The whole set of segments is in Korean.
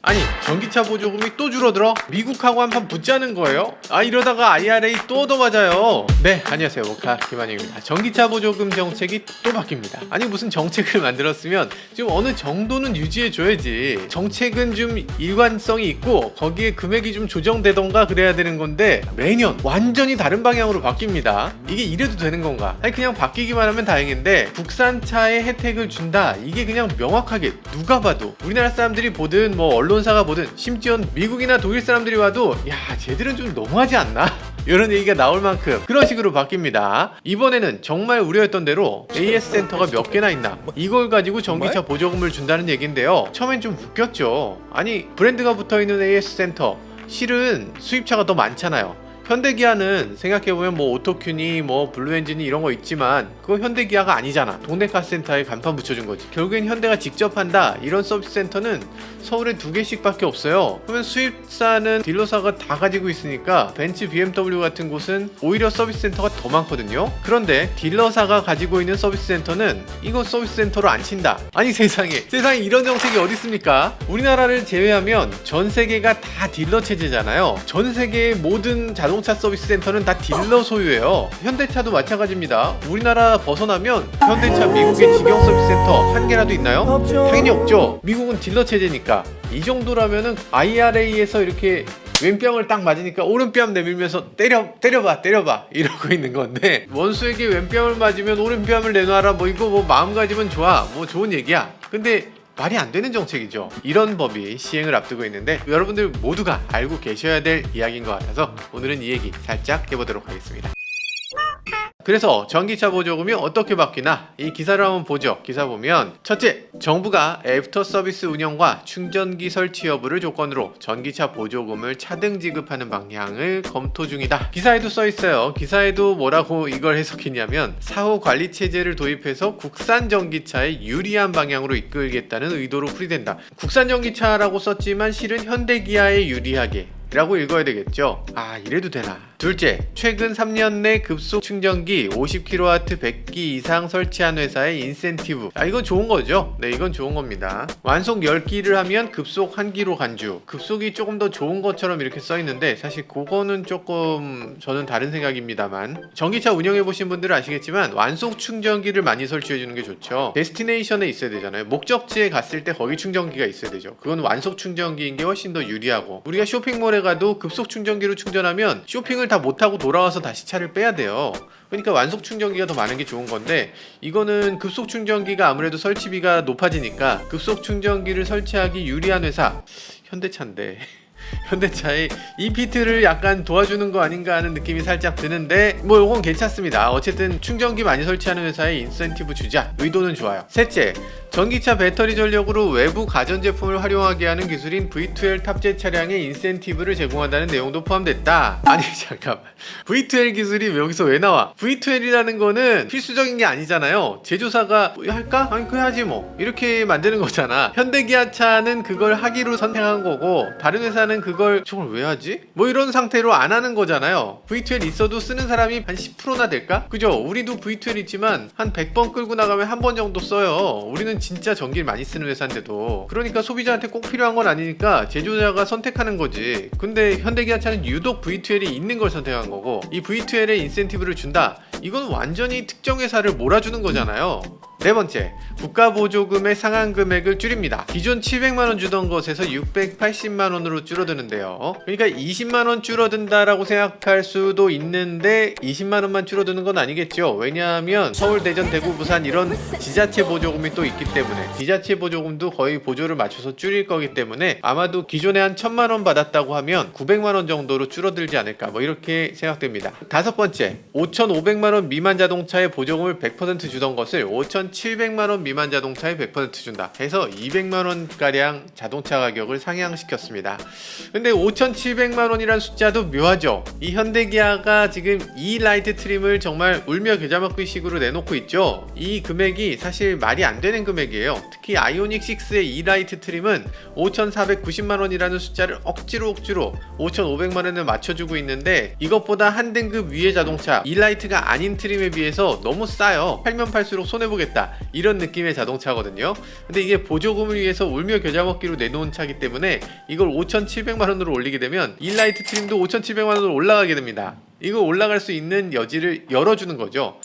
아니 전기차 보조금이 또 줄어들어? 미국하고 한판 붙자는 거예요? 아 이러다가 IRA 또 얻어맞아요. 네 안녕하세요 모카 김한영입니다. 전기차 보조금 정책이 또 바뀝니다. 아니 무슨 정책을 만들었으면 좀 어느 정도는 유지해줘야지. 정책은 좀 일관성이 있고 거기에 금액이 좀 조정되던가 그래야 되는 건데 매년 완전히 다른 방향으로 바뀝니다. 이게 이래도 되는 건가? 아니 그냥 바뀌기만 하면 다행인데 국산차에 혜택을 준다 이게 그냥 명확하게 누가 봐도 우리나라 사람들이 보든 뭐 언론사가 보든 심지어 미국이나 독일 사람들이 와도 야 쟤들은 좀 너무하지 않나? 이런 얘기가 나올 만큼 그런 식으로 바뀝니다. 이번에는 정말 우려했던 대로 AS 센터가 몇 개나 있나 이걸 가지고 전기차 보조금을 준다는 얘기인데요. 처음엔 좀 웃겼죠. 아니 브랜드가 붙어있는 AS 센터 실은 수입차가 더 많잖아요. 현대기아는 생각해보면 뭐 오토큐니 뭐 블루엔진이 이런 거 있지만 그거 현대기아가 아니잖아. 동네 카센터에 간판 붙여준 거지. 결국엔 현대가 직접 한다 이런 서비스 센터는 서울에 2개씩 밖에 없어요. 그러면 수입사는 딜러사가 다 가지고 있으니까 벤츠, BMW 같은 곳은 오히려 서비스 센터가 더 많거든요. 그런데 딜러사가 가지고 있는 서비스 센터는 이거 서비스 센터로 안 친다. 아니 세상에 이런 정책이 어디 있습니까? 우리나라를 제외하면 전 세계가 다 딜러 체제잖아요. 전 세계의 모든 자동차 서비스 센터는 다 딜러 소유예요. 현대차도 마찬가지입니다. 우리나라 벗어나면 현대차 미국의 직영 서비스 센터 한 개라도 있나요? 당연히 없죠. 미국은 딜러 체제니까. 이 정도라면은 IRA에서 이렇게 왼뺨을 딱 맞으니까 오른뺨 내밀면서 때려봐 이러고 있는 건데 원수에게 왼뺨을 맞으면 오른뺨을 내놔라 뭐 이거 뭐 마음가짐은 좋아 뭐 좋은 얘기야. 근데 말이 안 되는 정책이죠. 이런 법이 시행을 앞두고 있는데 여러분들 모두가 알고 계셔야 될 이야기인 것 같아서 오늘은 이 얘기 살짝 해보도록 하겠습니다. 그래서 전기차 보조금이 어떻게 바뀌나 이 기사를 한번 보죠. 기사 보면 첫째, 정부가 애프터 서비스 운영과 충전기 설치 여부를 조건으로 전기차 보조금을 차등 지급하는 방향을 검토 중이다. 기사에도 써 있어요. 기사에도 뭐라고 이걸 해석했냐면 사후 관리 체제를 도입해서 국산 전기차에 유리한 방향으로 이끌겠다는 의도로 풀이된다. 국산 전기차라고 썼지만 실은 현대기아에 유리하게 라고 읽어야 되겠죠. 아 이래도 되나. 둘째, 최근 3년 내 급속 충전기 50kW 100기 이상 설치한 회사의 인센티브. 아 이건 좋은 거죠. 네 이건 좋은 겁니다. 완속 10기를 하면 급속 1기로 간주. 급속이 조금 더 좋은 것처럼 이렇게 써 있는데 사실 그거는 조금 저는 다른 생각입니다만 전기차 운영해 보신 분들은 아시겠지만 완속 충전기를 많이 설치해 주는 게 좋죠. 데스티네이션에 있어야 되잖아요. 목적지에 갔을 때 거기 충전기가 있어야 되죠. 그건 완속 충전기인 게 훨씬 더 유리하고 우리가 쇼핑몰에 가도 급속 충전기로 충전하면 쇼핑을 다 못하고 돌아와서 다시 차를 빼야 돼요. 그러니까 완속 충전기가 더 많은 게 좋은 건데 이거는 급속 충전기가 아무래도 설치비가 높아지니까 급속 충전기를 설치하기 유리한 회사 현대차인데 현대차의 이 피트를 약간 도와주는 거 아닌가 하는 느낌이 살짝 드는데 뭐 요건 괜찮습니다. 어쨌든 충전기 많이 설치하는 회사에 인센티브 주자. 의도는 좋아요. 셋째, 전기차 배터리 전력으로 외부 가전제품을 활용하게 하는 기술인 V2L 탑재 차량에 인센티브를 제공한다는 내용도 포함됐다. 아니 잠깐만 V2L 기술이 여기서 왜 나와? V2L이라는 거는 필수적인 게 아니잖아요. 제조사가 뭐 할까? 아니 그거 하지 뭐 이렇게 만드는 거잖아. 현대기아차는 그걸 하기로 선택한 거고 다른 회사는 그걸 저걸 왜 하지? 뭐 이런 상태로 안 하는 거잖아요. V2L 있어도 쓰는 사람이 한 10%나 될까? 그죠? 우리도 V2L 있지만 한 100번 끌고 나가면 한 번 정도 써요. 우리는 진짜 전기를 많이 쓰는 회사인데도. 그러니까 소비자한테 꼭 필요한 건 아니니까 제조자가 선택하는 거지. 근데 현대기아차는 유독 V2L이 있는 걸 선택한 거고 이 V2L에 인센티브를 준다. 이건 완전히 특정 회사를 몰아주는 거잖아요. 네 번째, 국가보조금의 상한 금액을 줄입니다. 기존 700만원 주던 것에서 680만원으로 줄어드는데요. 그러니까 20만원 줄어든다라고 생각할 수도 있는데 20만원만 줄어드는 건 아니겠죠. 왜냐하면 서울, 대전, 대구, 부산 이런 지자체 보조금이 또 있기 때문에 지자체 보조금도 거의 보조를 맞춰서 줄일 거기 때문에 아마도 기존에 한 1000만원 받았다고 하면 900만원 정도로 줄어들지 않을까 뭐 이렇게 생각됩니다. 다섯 번째, 5,500만원 미만 자동차에 보조금을 100% 주던 것을 5,700만원 미만 자동차에 100% 준다 해서 200만원가량 자동차 가격을 상향시켰습니다. 근데 5,700만원이란 숫자도 묘하죠. 이 현대기아가 지금 이 라이트 트림을 정말 울며 겨자 먹기 식으로 내놓고 있죠. 이 금액이 사실 말이 안 되는 금액이에요. 특히 아이오닉 6의 이 라이트 트림은 5,490만원이라는 숫자를 억지로 5,500만원에 맞춰주고 있는데 이것보다 한 등급 위의 자동차 이 라이트가 아닌 트림에 비해서 너무 싸요. 팔면 팔수록 손해보겠다 있다, 이런 느낌의 자동차거든요. 근데 이게 보조금을 위해서 울며 겨자 먹기로 내놓은 차기 때문에 이걸 5,700만원으로 올리게 되면 일라이트 트림도 5,700만원으로 올라가게 됩니다. 이거 올라갈 수 있는 여지를 열어주는 거죠.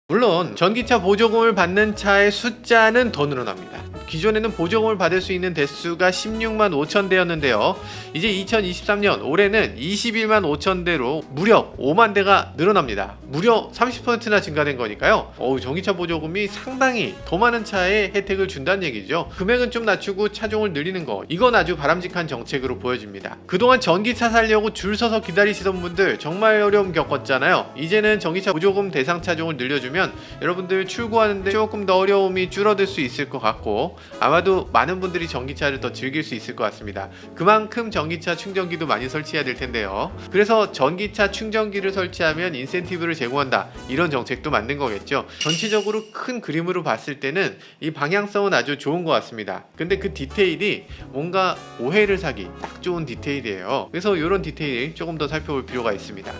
물론 전기차 보조금을 받는 차의 숫자는 더 늘어납니다. 기존에는 보조금을 받을 수 있는 대수가 16만 5천 대였는데요. 이제 2023년 올해는 21만 5천 대로 무려 5만 대가 늘어납니다. 무려 30%나 증가된 거니까요. 전기차 보조금이 상당히 더 많은 차에 혜택을 준다는 얘기죠. 금액은 좀 낮추고 차종을 늘리는 거, 이건 아주 바람직한 정책으로 보여집니다. 그동안 전기차 살려고 줄 서서 기다리시던 분들 정말 어려움 겪었잖아요. 이제는 전기차 보조금 대상 차종을 늘려주면 여러분들 출고하는데 조금 더 어려움이 줄어들 수 있을 것 같고, 아마도 많은 분들이 전기차를 더 즐길 수 있을 것 같습니다. 그만큼 전기차 충전기도 많이 설치해야 될 텐데요. 그래서 전기차 충전기를 설치하면 인센티브를 제공한다, 이런 정책도 만든 거겠죠. 전체적으로 큰 그림으로 봤을 때는 이 방향성은 아주 좋은 것 같습니다. 근데 그 디테일이 뭔가 오해를 사기 딱 좋은 디테일이에요. 그래서 이런 디테일 조금 더 살펴볼 필요가 있습니다.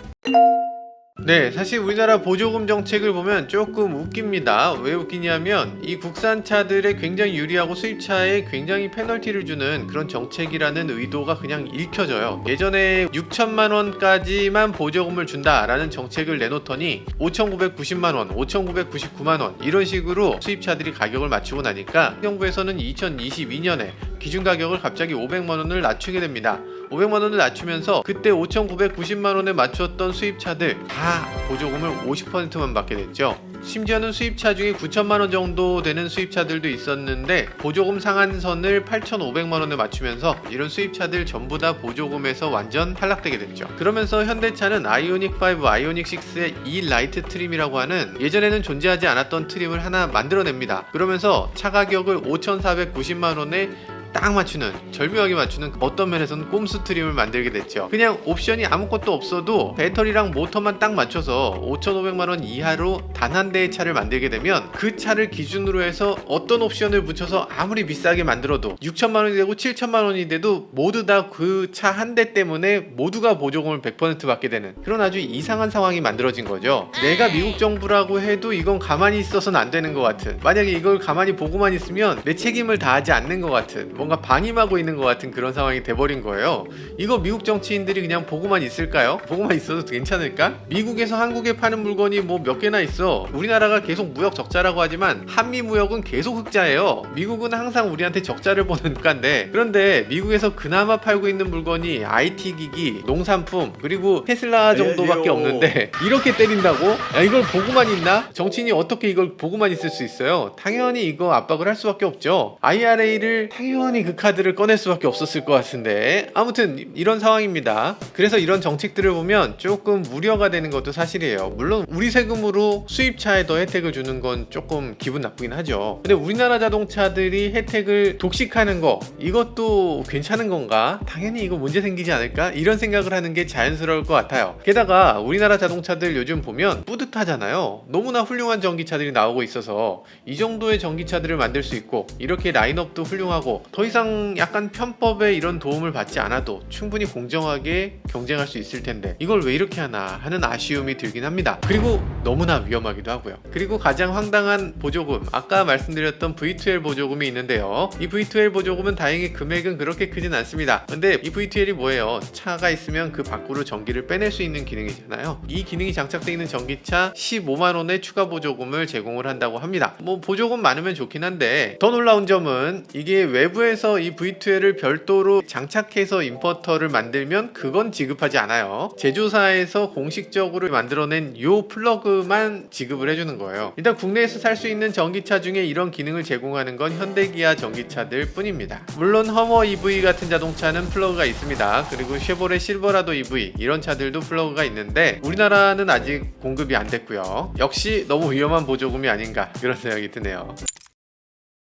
네, 사실 우리나라 보조금 정책을 보면 조금 웃깁니다. 왜 웃기냐면 이 국산차들에 굉장히 유리하고 수입차에 굉장히 페널티를 주는 그런 정책이라는 의도가 그냥 읽혀져요. 예전에 6천만원까지만 보조금을 준다라는 정책을 내놓더니 5,990만원, 5,999만원 이런 식으로 수입차들이 가격을 맞추고 나니까 정부에서는 2022년에 기준 가격을 갑자기 500만원을 낮추게 됩니다. 500만원을 낮추면서 그때 5,990만원에 맞췄던 수입차들 다 보조금을 50%만 받게 됐죠. 심지어는 수입차 중에 9천만원 정도 되는 수입차들도 있었는데 보조금 상한선을 8,500만원에 맞추면서 이런 수입차들 전부 다 보조금에서 완전 탈락되게 됐죠. 그러면서 현대차는 아이오닉5, 아이오닉6의 이 라이트 트림이라고 하는 예전에는 존재하지 않았던 트림을 하나 만들어냅니다. 그러면서 차 가격을 5,490만원에 딱 맞추는, 절묘하게 맞추는 어떤 면에서는 꼼수 트림을 만들게 됐죠. 그냥 옵션이 아무것도 없어도 배터리랑 모터만 딱 맞춰서 5,500만원 이하로 단 한 대의 차를 만들게 되면 그 차를 기준으로 해서 어떤 옵션을 붙여서 아무리 비싸게 만들어도 6천만원이 되고 7천만원이 돼도 모두 다 그 차 한 대 때문에 모두가 보조금을 100% 받게 되는 그런 아주 이상한 상황이 만들어진 거죠. 내가 미국 정부라고 해도 이건 가만히 있어서는 안 되는 것 같은, 만약에 이걸 가만히 보고만 있으면 내 책임을 다하지 않는 것 같은, 뭔가 방임하고 있는 것 같은 그런 상황이 돼버린 거예요. 이거 미국 정치인들이 그냥 보고만 있을까요? 보고만 있어도 괜찮을까? 미국에서 한국에 파는 물건이 뭐 몇 개나 있어. 우리나라가 계속 무역 적자라고 하지만 한미 무역은 계속 흑자예요. 미국은 항상 우리한테 적자를 보는 국가인데, 그런데 미국에서 그나마 팔고 있는 물건이 IT 기기, 농산품, 그리고 테슬라 정도밖에 없는데 이렇게 때린다고? 야, 이걸 보고만 있나? 정치인이 어떻게 이걸 보고만 있을 수 있어요? 당연히 이거 압박을 할 수밖에 없죠. IRA를 당연히 그 카드를 꺼낼 수밖에 없었을 것 같은데, 아무튼 이런 상황입니다. 그래서 이런 정책들을 보면 조금 우려가 되는 것도 사실이에요. 물론 우리 세금으로 수입차에 더 혜택을 주는 건 조금 기분 나쁘긴 하죠. 근데 우리나라 자동차들이 혜택을 독식하는 거, 이것도 괜찮은 건가? 당연히 이거 문제 생기지 않을까? 이런 생각을 하는 게 자연스러울 것 같아요. 게다가 우리나라 자동차들 요즘 보면 뿌듯하잖아요. 너무나 훌륭한 전기차들이 나오고 있어서 이 정도의 전기차들을 만들 수 있고, 이렇게 라인업도 훌륭하고, 더 이상 약간 편법에 이런 도움을 받지 않아도 충분히 공정하게 경쟁할 수 있을 텐데 이걸 왜 이렇게 하나 하는 아쉬움이 들긴 합니다. 그리고 너무나 위험하기도 하고요. 그리고 가장 황당한 보조금, 아까 말씀드렸던 V2L 보조금이 있는데요. 이 V2L 보조금은 다행히 금액은 그렇게 크진 않습니다. 근데 이 V2L이 뭐예요? 차가 있으면 그 밖으로 전기를 빼낼 수 있는 기능이잖아요. 이 기능이 장착되어 있는 전기차 15만원의 추가 보조금을 제공을 한다고 합니다. 뭐 보조금 많으면 좋긴 한데, 더 놀라운 점은 이게 외부에서 이 V2L을 별도로 장착해서 인버터를 만들면 그건 지급하지 않아요. 제조사에서 공식적으로 만들어낸 요 플러그만 지급을 해주는 거예요. 일단 국내에서 살 수 있는 전기차 중에 이런 기능을 제공하는 건 현대기아 전기차들 뿐입니다. 물론 허머 EV 같은 자동차는 플러그가 있습니다. 그리고 쉐보레 실버라도 EV 이런 차들도 플러그가 있는데 우리나라는 아직 공급이 안 됐고요. 역시 너무 위험한 보조금이 아닌가 그런 생각이 드네요.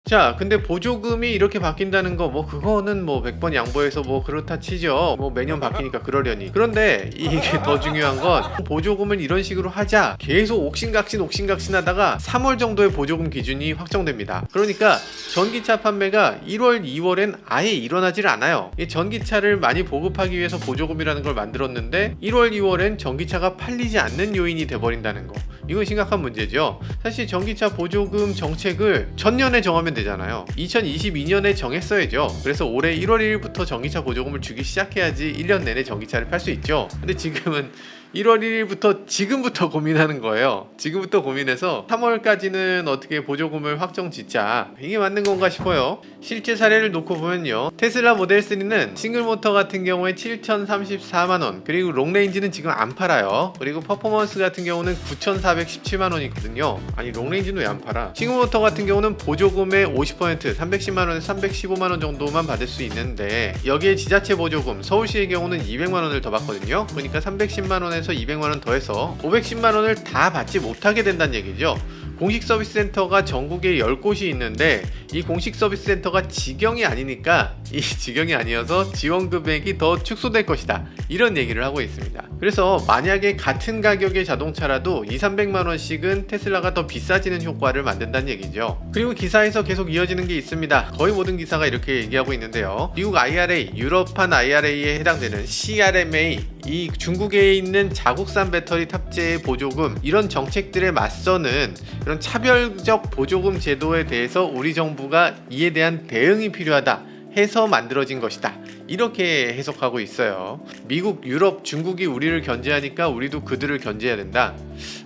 자, 근데 보조금이 이렇게 바뀐다는 거 뭐 그거는 뭐 100번 양보해서 뭐 그렇다 치죠. 뭐 매년 바뀌니까 그러려니. 그런데 이게 더 중요한 건 보조금을 이런 식으로 하자 계속 옥신각신 하다가 3월 정도의 보조금 기준이 확정됩니다. 그러니까 전기차 판매가 1월, 2월엔 아예 일어나질 않아요. 이 전기차를 많이 보급하기 위해서 보조금이라는 걸 만들었는데 1월, 2월엔 전기차가 팔리지 않는 요인이 돼버린다는 거. 이건 심각한 문제죠. 사실 전기차 보조금 정책을 전년에 정하면 되잖아요. 2022년에 정했어야죠. 그래서 올해 1월 1일부터 전기차 보조금을 주기 시작해야지 1년 내내 전기차를 팔 수 있죠. 근데 지금은 1월 1일부터 지금부터 고민하는 거예요. 지금부터 고민해서 3월까지는 어떻게 보조금을 확정 짓자. 이게 맞는 건가 싶어요. 실제 사례를 놓고 보면요. 테슬라 모델 3는 싱글모터 같은 경우에 7,034만원, 그리고 롱레인지는 지금 안 팔아요. 그리고 퍼포먼스 같은 경우는 9,417만원이거든요. 아니 롱레인지는 왜 안 팔아? 싱글모터 같은 경우는 보조금의 50% 310만원에서 315만원 정도만 받을 수 있는데 여기에 지자체 보조금 서울시의 경우는 200만원을 더 받거든요. 그러니까 310만원에 200만원 더해서 510만원을 다 받지 못하게 된다는 얘기죠. 공식 서비스 센터가 전국에 10곳이 있는데 이 공식 서비스 센터가 직영이 아니니까 이 직영이 아니어서 지원 금액이 더 축소될 것이다, 이런 얘기를 하고 있습니다. 그래서 만약에 같은 가격의 자동차라도 200~300만원씩은 테슬라가 더 비싸지는 효과를 만든다는 얘기죠. 그리고 기사에서 계속 이어지는 게 있습니다. 거의 모든 기사가 이렇게 얘기하고 있는데요. 미국 IRA, 유럽판 IRA에 해당되는 CRMA, 이 중국에 있는 자국산 배터리 탑재의 보조금, 이런 정책들에 맞서는 그런 차별적 보조금 제도에 대해서 우리 정부가 이에 대한 대응이 필요하다 해서 만들어진 것이다, 이렇게 해석하고 있어요. 미국, 유럽, 중국이 우리를 견제하니까 우리도 그들을 견제해야 된다.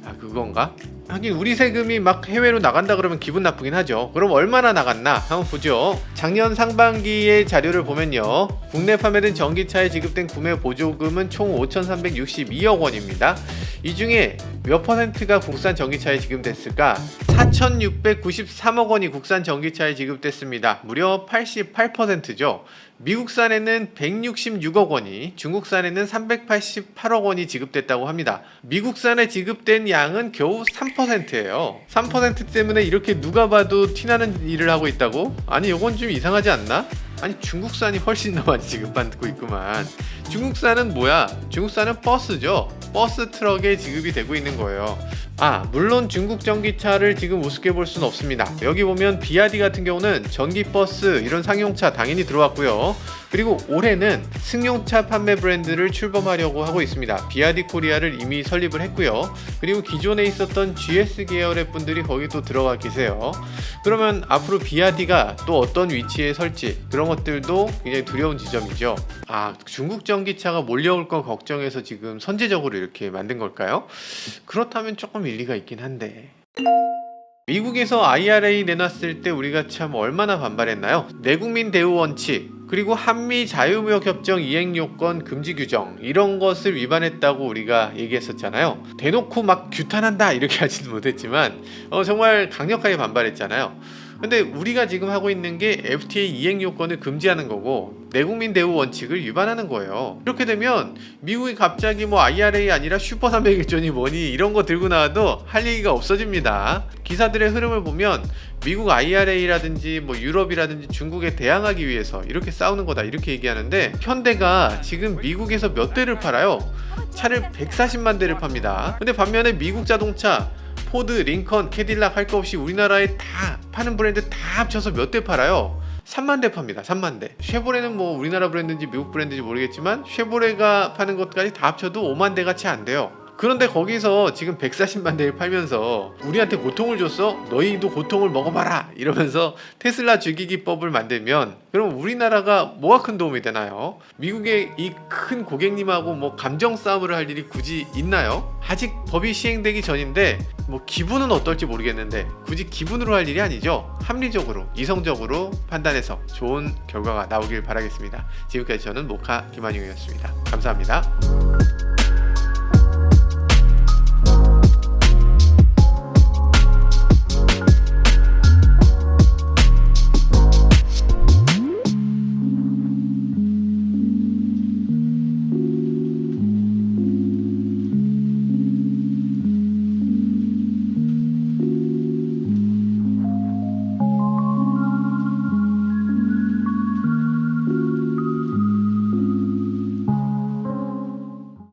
아, 그건가? 하긴 우리 세금이 막 해외로 나간다 그러면 기분 나쁘긴 하죠. 그럼 얼마나 나갔나 한번 보죠. 작년 상반기의 자료를 보면요, 국내 판매된 전기차에 지급된 구매 보조금은 총 5,362억 원입니다. 이 중에 몇 퍼센트가 국산 전기차에 지급됐을까? 4,693억 원이 국산 전기차에 지급됐습니다. 무려 88%죠. 미국산에는 166억 원이, 중국산에는 388억 원이 지급됐다고 합니다. 미국산에 지급된 양은 겨우 3%예요. 3% 때문에 이렇게 누가 봐도 티나는 일을 하고 있다고? 아니 이건 좀 이상하지 않나? 아니 중국산이 훨씬 더 많이 지급받고 있구만. 중국산은 뭐야? 중국산은 버스죠. 버스 트럭에 지급이 되고 있는 거예요. 아, 물론 중국 전기차를 지금 우습게 볼 수는 없습니다. 여기 보면 비아디 같은 경우는 전기버스, 이런 상용차 당연히 들어왔고요. 그리고 올해는 승용차 판매 브랜드를 출범하려고 하고 있습니다. 비아디 코리아를 이미 설립을 했고요. 그리고 기존에 있었던 GS 계열의 분들이 거기 또 들어가 계세요. 그러면 앞으로 비아디가 또 어떤 위치에 설지, 그런 것들도 굉장히 두려운 지점이죠. 아, 중국 전기차가 몰려올 거 걱정해서 지금 선제적으로 이렇게 만든 걸까요? 그렇다면 조금 일리가 있긴 한데. 미국에서 IRA 내놨을 때 우리가 참 얼마나 반발했나요? 내국민 대우 원칙, 그리고 한미 자유무역 협정 이행 요건 금지 규정, 이런 것을 위반했다고 우리가 얘기했었잖아요. 대놓고 막 규탄한다 이렇게 하지는 못했지만 정말 강력하게 반발했잖아요. 근데 우리가 지금 하고 있는 게 FTA 이행 요건을 금지하는 거고 내국민 대우 원칙을 위반하는 거예요. 이렇게 되면 미국이 갑자기 뭐 IRA 아니라 슈퍼 300일전이 뭐니 이런 거 들고 나와도 할 얘기가 없어집니다. 기사들의 흐름을 보면 미국 IRA라든지 뭐 유럽이라든지 중국에 대항하기 위해서 이렇게 싸우는 거다, 이렇게 얘기하는데 현대가 지금 미국에서 몇 대를 팔아요? 차를 140만 대를 팝니다. 근데 반면에 미국 자동차 포드, 링컨, 캐딜락 할 거 없이 우리나라에 다 파는 브랜드 다 합쳐서 몇 대 팔아요? 3만 대 팝니다. 3만 대. 쉐보레는 뭐 우리나라 브랜드인지 미국 브랜드인지 모르겠지만 쉐보레가 파는 것까지 다 합쳐도 5만 대가 채 안 돼요. 그런데 거기서 지금 140만 대를 팔면서 우리한테 고통을 줬어? 너희도 고통을 먹어봐라! 이러면서 테슬라 죽이기법을 만들면 그럼 우리나라가 뭐가 큰 도움이 되나요? 미국의 이 큰 고객님하고 뭐 감정 싸움을 할 일이 굳이 있나요? 아직 법이 시행되기 전인데 뭐 기분은 어떨지 모르겠는데 굳이 기분으로 할 일이 아니죠. 합리적으로, 이성적으로 판단해서 좋은 결과가 나오길 바라겠습니다. 지금까지 저는 모카 김한용이었습니다. 감사합니다.